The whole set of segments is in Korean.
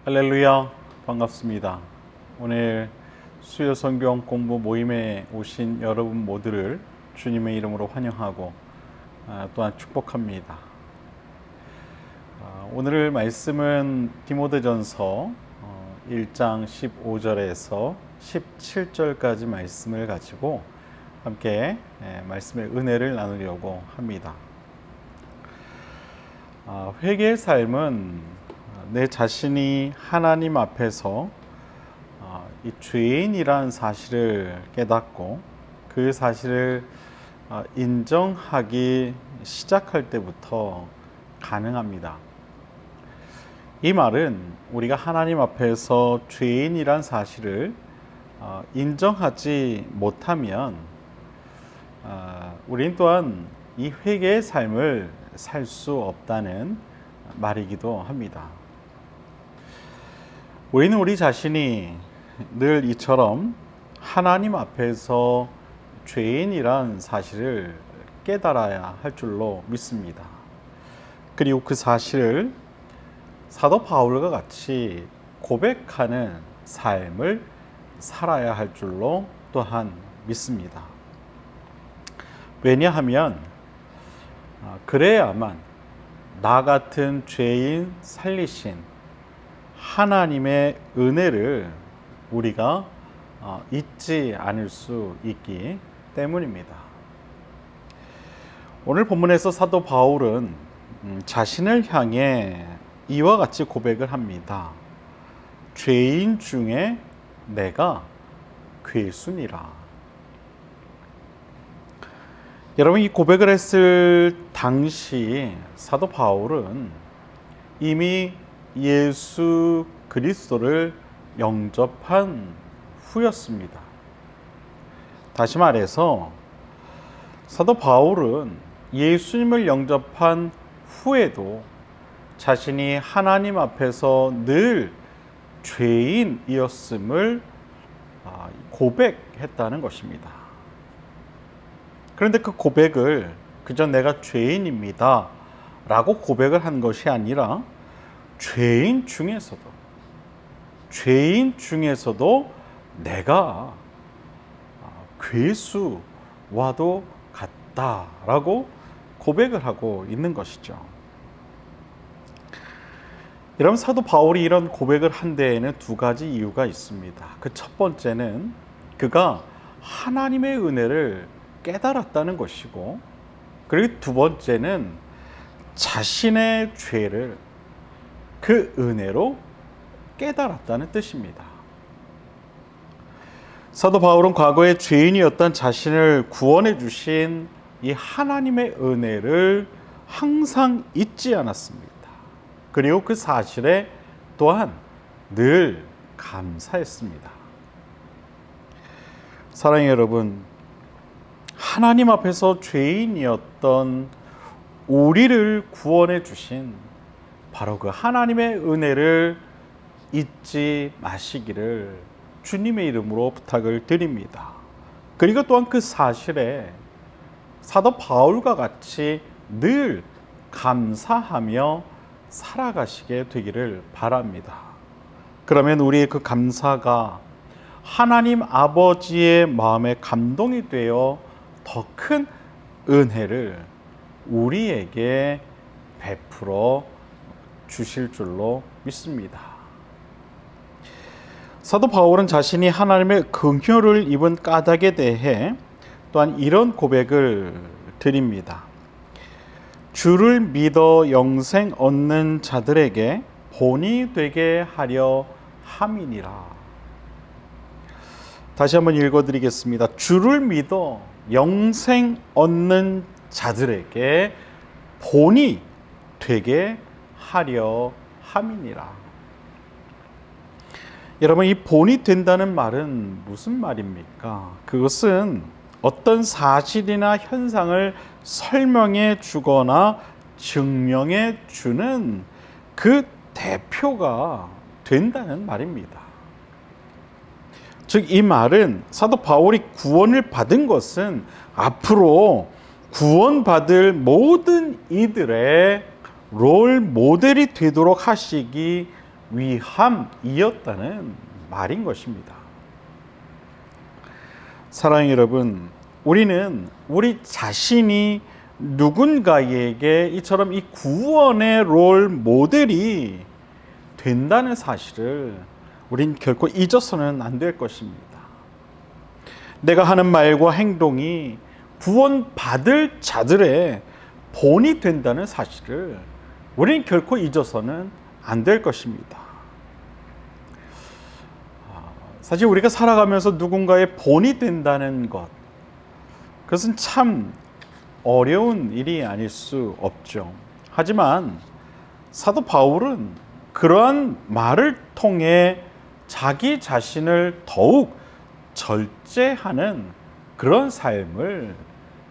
할렐루야, 반갑습니다. 오늘 수요 성경 공부 모임에 오신 여러분 모두를 주님의 이름으로 환영하고 또한 축복합니다. 오늘 말씀은 디모데전서 1장 15절에서 17절까지 말씀을 가지고 함께 말씀의 은혜를 나누려고 합니다. 회개의 삶은 내 자신이 하나님 앞에서 이 죄인이라는 사실을 깨닫고 그 사실을 인정하기 시작할 때부터 가능합니다. 이 말은 우리가 하나님 앞에서 죄인이란 사실을 인정하지 못하면 우린 또한 이 회개의 삶을 살 수 없다는 말이기도 합니다. 우리는 우리 자신이 늘 이처럼 하나님 앞에서 죄인이란 사실을 깨달아야 할 줄로 믿습니다. 그리고 그 사실을 사도 바울과 같이 고백하는 삶을 살아야 할 줄로 또한 믿습니다. 왜냐하면 그래야만 나 같은 죄인 살리신 하나님의 은혜를 우리가 잊지 않을 수 있기 때문입니다. 오늘 본문에서 사도 바울은 자신을 향해 이와 같이 고백을 합니다. 죄인 중에 내가 괴순이라. 여러분, 이 고백을 했을 당시 사도 바울은 이미 예수 그리스도를 영접한 후였습니다. 다시 말해서 사도 바울은 예수님을 영접한 후에도 자신이 하나님 앞에서 늘 죄인이었음을 고백했다는 것입니다. 그런데 그 고백을 그저 내가 죄인입니다 라고 고백을 한 것이 아니라 죄인 중에서도 내가 괴수와도 같다라고 고백을 하고 있는 것이죠. 여러분, 사도 바울이 이런 고백을 한 데에는 두 가지 이유가 있습니다. 그 첫 번째는 그가 하나님의 은혜를 깨달았다는 것이고, 그리고 두 번째는 자신의 죄를 그 은혜로 깨달았다는 뜻입니다. 사도 바울은 과거에 죄인이었던 자신을 구원해 주신 이 하나님의 은혜를 항상 잊지 않았습니다. 그리고 그 사실에 또한 늘 감사했습니다. 사랑하는 여러분, 하나님 앞에서 죄인이었던 우리를 구원해 주신 바로 그 하나님의 은혜를 잊지 마시기를 주님의 이름으로 부탁을 드립니다. 그리고 또한 그 사실에 사도 바울과 같이 늘 감사하며 살아가시게 되기를 바랍니다. 그러면 우리의 그 감사가 하나님 아버지의 마음에 감동이 되어 더 큰 은혜를 우리에게 베풀어 주실 줄로 믿습니다. 사도 바울은 자신이 하나님의 긍휼을 입은 까닭에 대해 또한 이런 고백을 드립니다. 주를 믿어 영생 얻는 자들에게 본이 되게 하려 함이니라. 다시 한번 읽어드리겠습니다. 주를 믿어 영생 얻는 자들에게 본이 되게 하려 함이니라. 여러분, 이 본이 된다는 말은 무슨 말입니까? 그것은 어떤 사실이나 현상을 설명해 주거나 증명해 주는 그 대표가 된다는 말입니다. 즉, 이 말은 사도 바울이 구원을 받은 것은 앞으로 구원받을 모든 이들의 롤 모델이 되도록 하시기 위함이었다는 말인 것입니다. 사랑하는 여러분, 우리는 우리 자신이 누군가에게 이처럼 이 구원의 롤 모델이 된다는 사실을 우린 결코 잊어서는 안 될 것입니다. 내가 하는 말과 행동이 구원받을 자들의 본이 된다는 사실을 우린 결코 잊어서는 안 될 것입니다. 사실 우리가 살아가면서 누군가의 본이 된다는 것, 그것은 참 어려운 일이 아닐 수 없죠. 하지만 사도 바울은 그러한 말을 통해 자기 자신을 더욱 절제하는 그런 삶을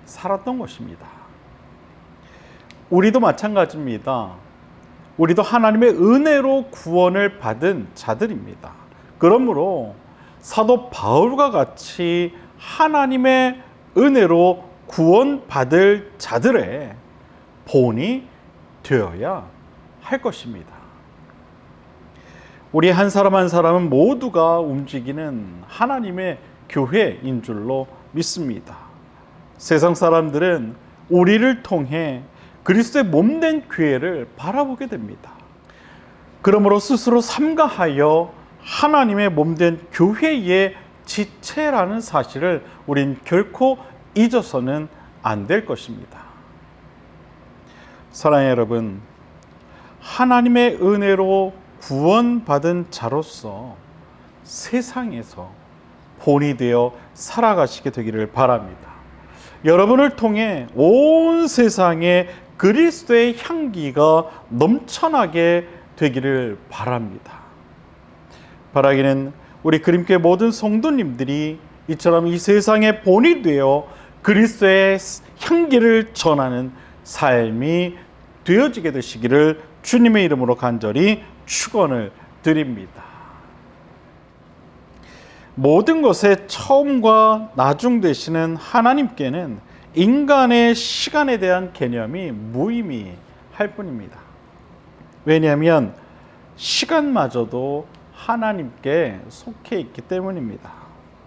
살았던 것입니다. 우리도 마찬가지입니다. 우리도 하나님의 은혜로 구원을 받은 자들입니다. 그러므로 사도 바울과 같이 하나님의 은혜로 구원받을 자들의 본이 되어야 할 것입니다. 우리 한 사람 한 사람은 모두가 움직이는 하나님의 교회인 줄로 믿습니다. 세상 사람들은 우리를 통해 그리스도의 몸된 교회를 바라보게 됩니다. 그러므로 스스로 삼가하여 하나님의 몸된 교회의 지체라는 사실을 우린 결코 잊어서는 안 될 것입니다. 사랑하는 여러분, 하나님의 은혜로 구원받은 자로서 세상에서 본이 되어 살아가시게 되기를 바랍니다. 여러분을 통해 온 세상에 그리스도의 향기가 넘쳐나게 되기를 바랍니다. 바라기는 우리 그림교회 모든 성도님들이 이처럼 이 세상의 본이 되어 그리스도의 향기를 전하는 삶이 되어지게 되시기를 주님의 이름으로 간절히 축원을 드립니다. 모든 것의 처음과 나중 되시는 하나님께는 인간의 시간에 대한 개념이 무의미할 뿐입니다. 왜냐하면 시간마저도 하나님께 속해 있기 때문입니다.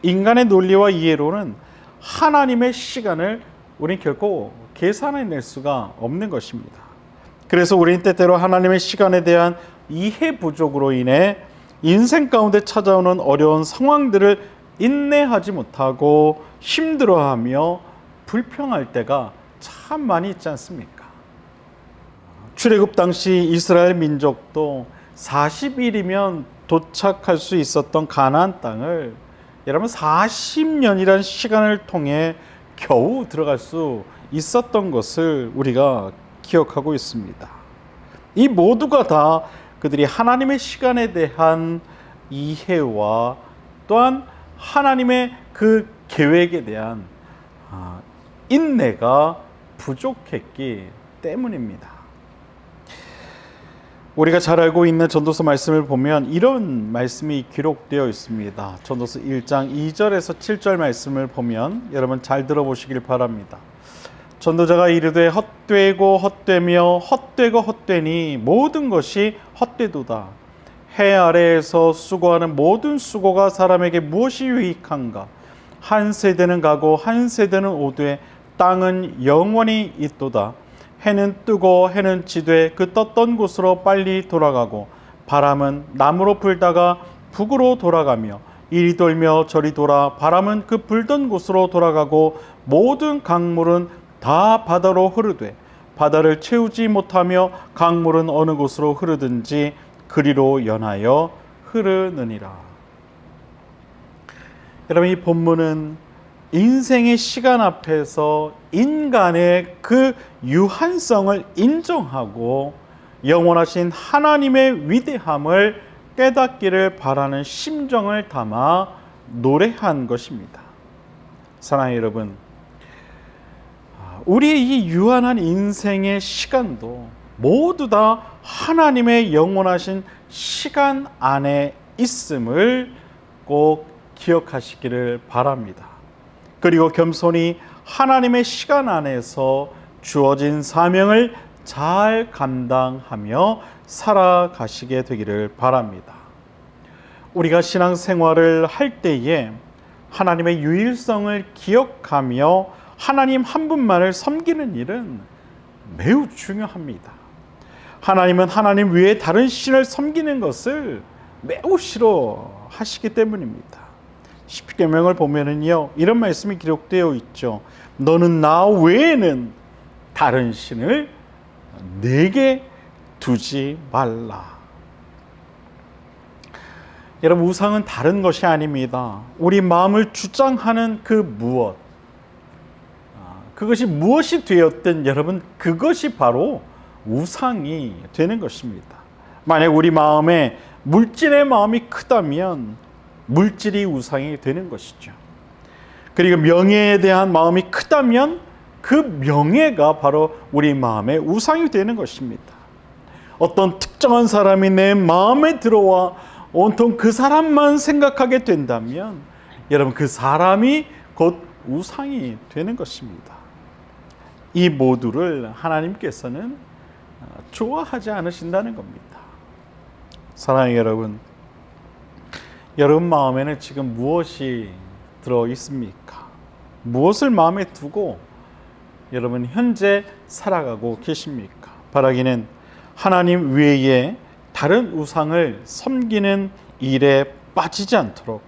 인간의 논리와 이해로는 하나님의 시간을 우리는 결코 계산해낼 수가 없는 것입니다. 그래서 우리는 때때로 하나님의 시간에 대한 이해 부족으로 인해 인생 가운데 찾아오는 어려운 상황들을 인내하지 못하고 힘들어하며 불평할 때가 참 많이 있지 않습니까? 출애굽 당시 이스라엘 민족도 40일이면 도착할 수 있었던 가나안 땅을 여러분 40년이라는 시간을 통해 겨우 들어갈 수 있었던 것을 우리가 기억하고 있습니다. 이 모두가 다 그들이 하나님의 시간에 대한 이해와 또한 하나님의 그 계획에 대한 인내가 부족했기 때문입니다. 우리가 잘 알고 있는 전도서 말씀을 보면 이런 말씀이 기록되어 있습니다. 전도서 1장 2절에서 7절 말씀을 보면 여러분 잘 들어보시길 바랍니다. 전도자가 이르되 헛되고 헛되며 헛되고 헛되니 모든 것이 헛되도다. 해 아래에서 수고하는 모든 수고가 사람에게 무엇이 유익한가? 한 세대는 가고 한 세대는 오되 땅은 영원히 있도다. 해는 뜨고 해는 지되 그 떴던 곳으로 빨리 돌아가고 바람은 남으로 불다가 북으로 돌아가며 이리 돌며 저리 돌아 바람은 그 불던 곳으로 돌아가고 모든 강물은 다 바다로 흐르되 바다를 채우지 못하며 강물은 어느 곳으로 흐르든지 그리로 연하여 흐르느니라. 여러분, 이 본문은 인생의 시간 앞에서 인간의 그 유한성을 인정하고 영원하신 하나님의 위대함을 깨닫기를 바라는 심정을 담아 노래한 것입니다. 사랑하는 여러분, 우리의 이 유한한 인생의 시간도 모두 다 하나님의 영원하신 시간 안에 있음을 꼭 기억하시기를 바랍니다. 그리고 겸손히 하나님의 시간 안에서 주어진 사명을 잘 감당하며 살아가시게 되기를 바랍니다. 우리가 신앙생활을 할 때에 하나님의 유일성을 기억하며 하나님 한 분만을 섬기는 일은 매우 중요합니다. 하나님은 하나님 외에 다른 신을 섬기는 것을 매우 싫어하시기 때문입니다. 십계명을 보면은요, 이런 말씀이 기록되어 있죠. 너는 나 외에는 다른 신을 내게 두지 말라. 여러분, 우상은 다른 것이 아닙니다. 우리 마음을 주장하는 그 무엇, 그것이 무엇이 되었든 여러분, 그것이 바로 우상이 되는 것입니다. 만약 우리 마음에 물질의 마음이 크다면 물질이 우상이 되는 것이죠. 그리고 명예에 대한 마음이 크다면 그 명예가 바로 우리 마음의 우상이 되는 것입니다. 어떤 특정한 사람이 내 마음에 들어와 온통 그 사람만 생각하게 된다면 여러분, 그 사람이 곧 우상이 되는 것입니다. 이 모두를 하나님께서는 좋아하지 않으신다는 겁니다. 사랑하는 여러분, 여러분 마음에는 지금 무엇이 들어 있습니까? 무엇을 마음에 두고 여러분 현재 살아가고 계십니까? 바라기는 하나님 외에 다른 우상을 섬기는 일에 빠지지 않도록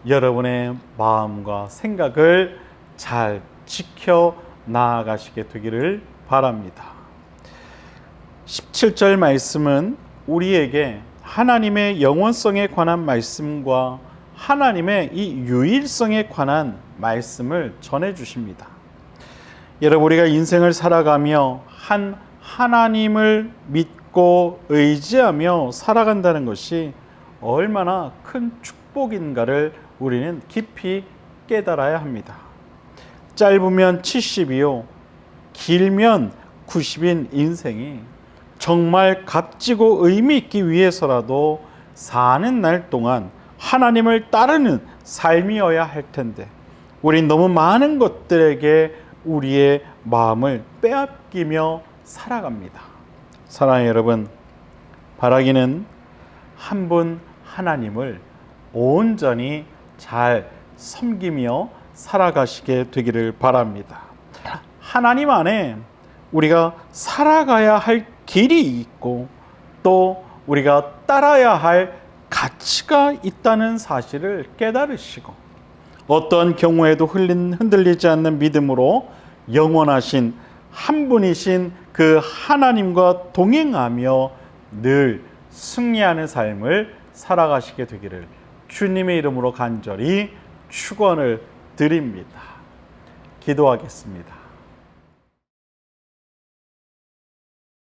여러분의 마음과 생각을 잘 지켜 나아가시게 되기를 바랍니다. 17절 말씀은 우리에게 하나님의 영원성에 관한 말씀과 하나님의 이 유일성에 관한 말씀을 전해 주십니다. 여러분, 우리가 인생을 살아가며 한 하나님을 믿고 의지하며 살아간다는 것이 얼마나 큰 축복인가를 우리는 깊이 깨달아야 합니다. 짧으면 70이요, 길면 90인 인생이 정말 값지고 의미 있기 위해서라도 사는 날 동안 하나님을 따르는 삶이어야 할 텐데 우린 너무 많은 것들에게 우리의 마음을 빼앗기며 살아갑니다. 사랑하는 여러분, 바라기는 한 분 하나님을 온전히 잘 섬기며 살아가시게 되기를 바랍니다. 하나님 안에 우리가 살아가야 할 길이 있고 또 우리가 따라야 할 가치가 있다는 사실을 깨달으시고 어떠한 경우에도 흔들리지 않는 믿음으로 영원하신 한 분이신 그 하나님과 동행하며 늘 승리하는 삶을 살아가시게 되기를 주님의 이름으로 간절히 축원을 드립니다. 기도하겠습니다.